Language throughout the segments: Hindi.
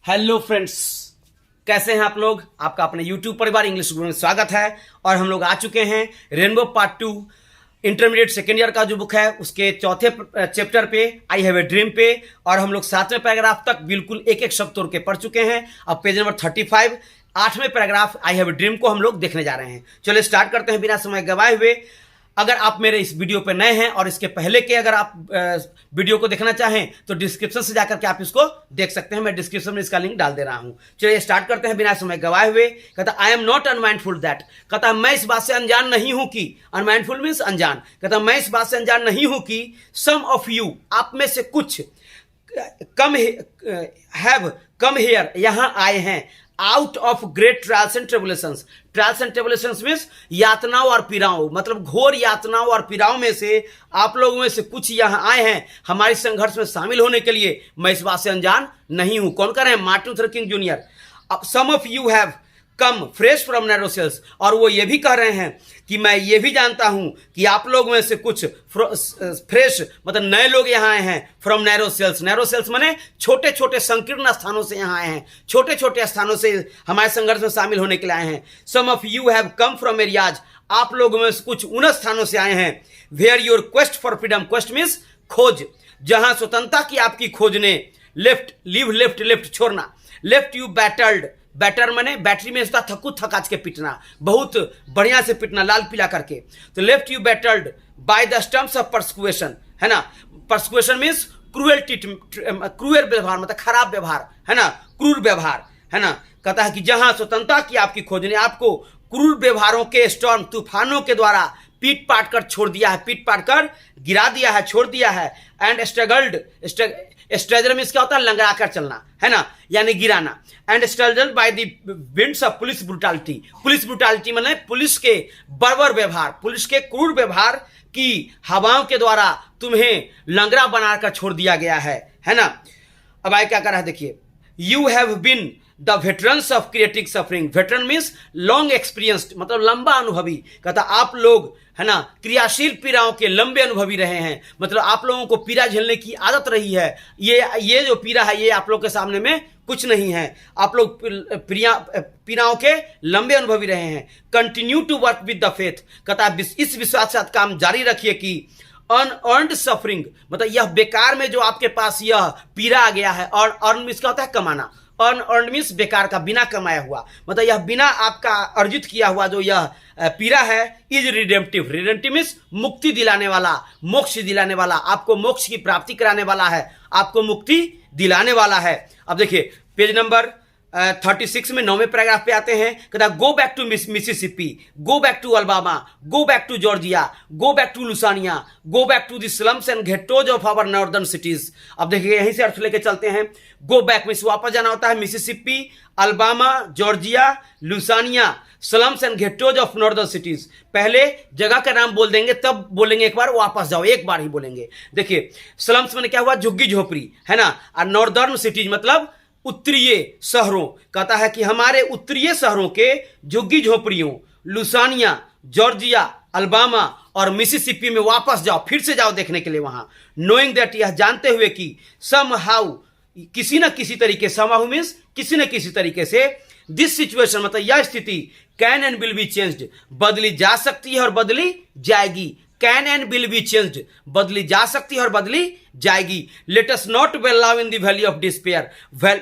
हेलो फ्रेंड्स, कैसे हैं आप लोग। आपका अपने YouTube परिवार इंग्लिश गुरु में स्वागत है। और हम लोग आ चुके हैं rainbow part 2 intermediate second year का जो बुक है उसके चौथे चैप्टर पे आई हैव ए ड्रीम पे। और हम लोग 7वें पैराग्राफ तक बिल्कुल एक एक शब्द तोड़ के पढ़ चुके हैं। अब पेज नंबर 35 8वें paragraph I have a dream को हम लोग देखने जा रहे हैं। चलिए स्टार्ट करते हैं बिना समय गवाए हुए। अगर आप मेरे इस वीडियो पे नए हैं और इसके पहले के अगर आप वीडियो को देखना चाहें तो डिस्क्रिप्शन से जाकर के आप इसको देख सकते हैं। मैं डिस्क्रिप्शन में इसका लिंक डाल दे रहा हूं। चलिए स्टार्ट करते हैं बिना समय गवाए हुए। कहता I am not unmindful that, कहता मैं इस बात से अनजान नहीं हूं कि, अनमाइंडफुल मीन्स अनजान, कहता मैं इस बात से अनजान नहीं हूं कि सम ऑफ यू, आप में से कुछ, कम हियर, यहां आए हैं, out of great trials and tribulations. Trials and tribulations means यातनाओं और पीड़ाओं, मतलब घोर यातनाओं और पीड़ाओं में से आप लोगों में से कुछ यहाँ आए हैं हमारे संघर्ष में शामिल होने के लिए। मैं इस बात से अनजान नहीं हूं। कौन कर रहे हैं? Martin Luther King Junior. Some of you have come fresh from narrow cells, और वो ये भी कह रहे हैं कि मैं ये भी जानता हूं कि आप लोगों में से कुछ फ्रेश मतलब नए लोग यहाँ आए हैं from narrow cells. Narrow cells माने छोटे छोटे संकीर्ण स्थानों से यहाँ आए हैं, छोटे छोटे स्थानों से हमारे संघर्ष में शामिल होने के लिए आए हैं। Some of you have come from areas, आप लोगों में से कुछ उन स्थानों से आए हैं where your quest for freedom, quest means खोज, जहां स्वतंत्रता की आपकी खोज ने लेफ्ट छोड़ना, लेफ्ट यू बैटल्ड, बैटर मने बैटरी में इसका थकू थकाच के पिटना, बहुत बढ़िया से पिटना लाल पीला करके। तो left you battled by the stumps of persecution, है ना। परसिक्यूशन मीन्स क्रूएल व्यवहार, मतलब खराब व्यवहार, है ना, क्रूर व्यवहार, है ना। कहता है कि जहां स्वतंत्रता की आपकी खोज ने आपको क्रूर व्यवहारों के स्टॉर्म, तूफानों के द्वारा पीट पाट कर छोड़ दिया है, पीट पाट कर गिरा दिया है, छोड़ दिया है। एंड स्ट्रगल में इसका होता है लंगड़ा कर चलना, है ना, यानी गिराना। And struggle by the winds of police brutality, police brutality माने पुलिस के बर्बर व्यवहार, पुलिस के क्रूर व्यवहार की हवाओं के द्वारा तुम्हें लंगड़ा बनाकर छोड़ दिया गया है ना। अब आए क्या कर रहा है देखिए। You have been the veterans of creative suffering, veteran means long experienced, मतलब लंबा अनुभवी। कहता आप लोग, है ना, क्रियाशील पीड़ाओं के लंबे अनुभवी रहे हैं, मतलब आप लोगों को पीड़ा झेलने की आदत रही है। ये जो पीड़ा है ये आप लोग के सामने में कुछ नहीं है, आप लोग पीड़ाओं के लंबे अनुभवी रहे हैं। Continue to work with the faith, कहता इस विश्वास के साथ काम जारी रखिए कि अनअर्न्ड सफरिंग, मतलब यह बेकार में जो आपके पास यह पीड़ा आ गया है, और अर्न इसका होता है कमाना, अनअर्न्ड मीन्स बेकार का, बिना कमाया हुआ, मतलब यह बिना आपका अर्जित किया हुआ जो यह पीड़ा है, इज रिडेम्पटिव, रिडेम्पटिव मीन्स मुक्ति दिलाने वाला, मोक्ष दिलाने वाला, आपको मोक्ष की प्राप्ति कराने वाला है, आपको मुक्ति दिलाने वाला है। अब देखिए पेज नंबर 36 में 9वें पैराग्राफ पे आते हैं। कहता go back to Mississippi, go back to Alabama, go back to Georgia, go back to Louisiana, go back to the slums and ghettos of our northern cities. अब देखिए यहीं से अर्थ लेके चलते हैं। गो बैक मीन्स वापस जाना होता है, Mississippi, Alabama, Georgia, Louisiana, slums and ghettos of northern cities. पहले जगह का नाम बोल देंगे तब बोलेंगे एक बार वापस जाओ, एक बार ही बोलेंगे। देखिए स्लम्स में क्या हुआ, झुग्गी झोपड़ी, है ना, और नॉर्दर्न सिटीज मतलब उत्तरीय शहरों। कहता है कि हमारे उत्तरीय शहरों के झुग्गी झोपड़ियों, लुसानिया, जॉर्जिया, अल्बामा और मिसिसिपी में वापस जाओ, फिर से जाओ देखने के लिए वहां। नोइंग दैट, यह जानते हुए कि सम हाउ, किसी न किसी तरीके, सम हाउ मीन्स किसी न किसी तरीके से, दिस सिचुएशन मतलब यह स्थिति can and will be changed, बदली जा सकती है और बदली जाएगी। Can and will be changed, बदली जा सकती है और बदली जाएगी। Let us not wallow in the valley of despair,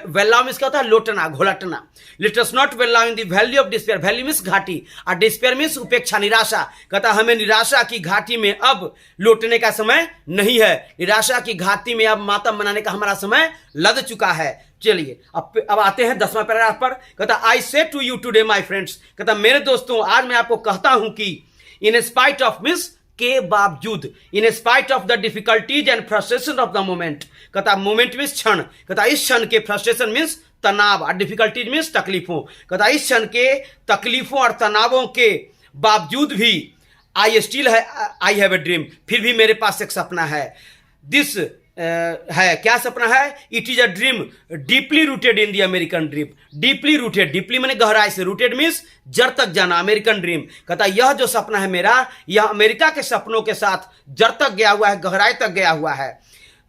wallow इसका होता है लोटना, घोलटना। Let us not wallow in the valley of despair, valley means घाटी और डिस्पेयर मीन्स उपेक्षा, निराशा। कहता हमें निराशा की घाटी में अब लौटने का समय नहीं है, निराशा की घाटी में अब मातम मनाने का हमारा समय लग चुका है। चलिए अब आते हैं 10वां पैराग्राफ पर। कहता I say to you today my friends, कहता मेरे दोस्तों आज मैं आपको कहता हूं कि इन स्पाइट ऑफ मीन्स के बावजूद, in spite of the difficulties and frustration of the moment, कहता मोमेंट मीन्स क्षण, कहता इस क्षण के, फ्रस्ट्रेशन मीन्स तनाव और डिफिकल्टीज मीन्स तकलीफों, कहता इस क्षण के तकलीफों और तनावों के बावजूद भी आई हैव ए ड्रीम, फिर भी मेरे पास एक सपना है। दिस है, क्या सपना है? It is a dream deeply rooted in the American dream. Deeply rooted, deeply मैंने गहराई से, रूटेड मीन्स जड़ तक जाना, अमेरिकन ड्रीम। कहता यह जो सपना है मेरा, यह अमेरिका के सपनों के साथ जड़ तक गया हुआ है, गहराई तक गया हुआ है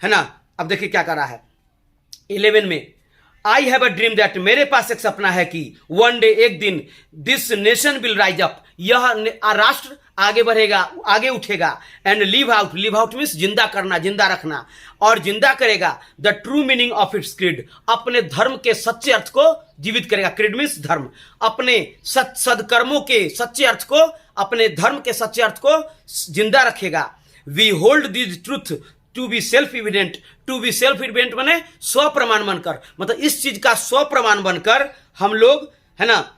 ना। अब देखिए क्या कर रहा है 11 में, I have a dream that, मेरे पास एक सपना है कि वन डे, एक दिन, this nation will rise up, यह राष्ट्र आगे बढ़ेगा, आगे उठेगा, एंड लिव आउट मीन्स जिंदा करना, जिंदा रखना, और जिंदा करेगा the true meaning of its creed, अपने धर्म के सच्चे अर्थ को जीवित करेगा। क्रीड मीन्स धर्म, अपने सदकर्मों के सच्चे अर्थ को, अपने धर्म के सच्चे अर्थ को जिंदा रखेगा। We hold this truth to be self evident, to be self evident माने स्व प्रमाण बनकर, मतलब इस चीज का स्व प्रमाण बनकर हम लोग, है ना,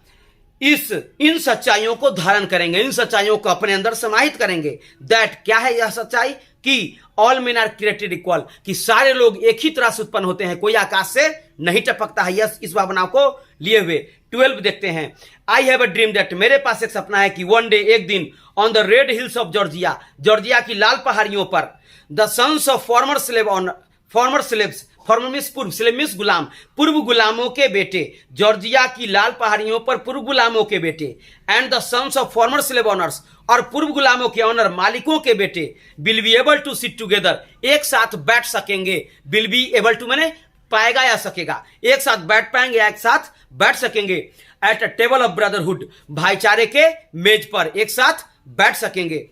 इन सच्चाइयों को धारण करेंगे, इन सच्चाइयों को अपने अंदर समाहित करेंगे। दैट, क्या है यह सच्चाई? कि all men are created equal, कि सारे लोग एक ही तरह से उत्पन्न होते हैं, कोई आकाश से नहीं टपकता है, यह इस भावना को लिए हुए। 12 देखते हैं। I have a dream that, मेरे पास एक सपना है कि वन डे, एक दिन, on the red hills of Georgia, Georgia की लाल पहाड़ियों पर, the sons of former slaves, former means पूर्व, स्लेव मीन्स गुलाम, पूर्व गुलामों के बेटे, जॉर्जिया की लाल पहाड़ियों पर पूर्व गुलामों के बेटे, and the sons of former slave owners, और पूर्व गुलामों के ऑनर मालिकों के बेटे, will be able to sit together, एक साथ बैठ सकेंगे। विल बी एबल टू माने पाएगा या सकेगा, एक साथ बैठ पाएंगे, एक साथ बैठ सकेंगे। At a table of brotherhood, भाईचारे के मेज पर एक साथ बैठ सकेंगे।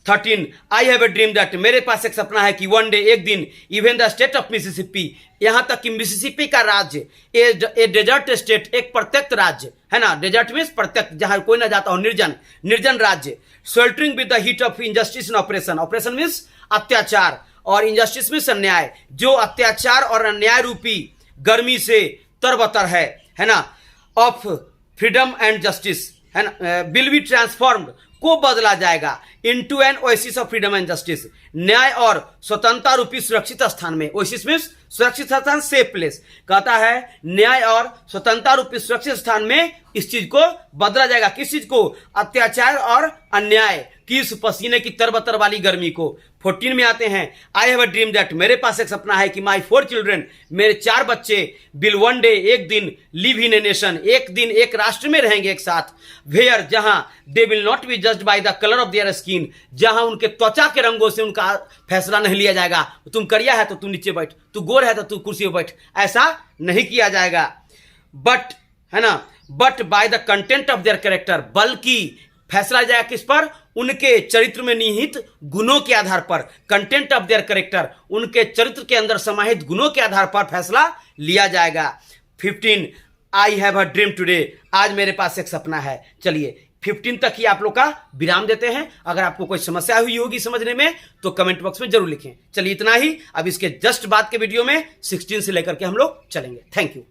13 I have a dream that, मेरे पास एक सपना है कि वन डे, एक दिन, even the state of Mississippi, यहां तक कि मिसिसिपी का राज्य, ए डेजर्ट स्टेट, एक प्रत्यक्त राज्य, है ना, डेजर्ट मीन्स प्रत्यक्त, जहां कोई ना जाता हो, निर्जन राज्य, sweltering with the heat of injustice and operation, operation means अत्याचार, और इंजस्टिस मीन्स अन्याय, जो अत्याचार और अन्याय रूपी गर्मी से तरबतर है ना, ऑफ फ्रीडम एंड जस्टिस, है ना, विल बी ट्रांसफॉर्म्ड, को बदला जाएगा, into an oasis of freedom and justice, न्याय और स्वतंत्रता रूपी सुरक्षित स्थान में। ओएसिस मीन्स सुरक्षित स्थान, सेफ प्लेस, कहता है न्याय और स्वतंत्रता रूपी सुरक्षित स्थान में इस चीज को बदला जाएगा। किस चीज को? अत्याचार और अन्याय की, इस पसीने की तरबतर वाली गर्मी को। 14 में आते हैं। I have a dream that, मेरे पास एक सपना है कि माई 4 चिल्ड्रेन, मेरे 4 बच्चे, विल वन डे, एक दिन, लिव इन ए नेशन, एक दिन एक राष्ट्र में रहेंगे एक साथ, वेयर, जहां they will not be judged by the colour of their skin, जहां उनके त्वचा के रंगों से उनका फैसला नहीं लिया जाएगा, तुम करिया है तो तू नीचे बैठ, तू गोर है तो तू कुर्सी पर बैठ, ऐसा नहीं किया जाएगा। बट, है ना, but by the content of their character, बल्कि फैसला जाएगा किस पर? उनके चरित्र में निहित गुणों के आधार पर। कंटेंट ऑफ देयर कैरेक्टर, उनके चरित्र के अंदर समाहित गुणों के आधार पर फैसला लिया जाएगा। 15 I have a dream today, आज मेरे पास एक सपना है। चलिए 15 तक ही आप लोग का विराम देते हैं। अगर आपको कोई समस्या हुई होगी समझने में तो कमेंट बॉक्स में जरूर लिखें। चलिए इतना ही। अब इसके जस्ट बाद के वीडियो में 16 से लेकर के हम लोग चलेंगे। Thank you.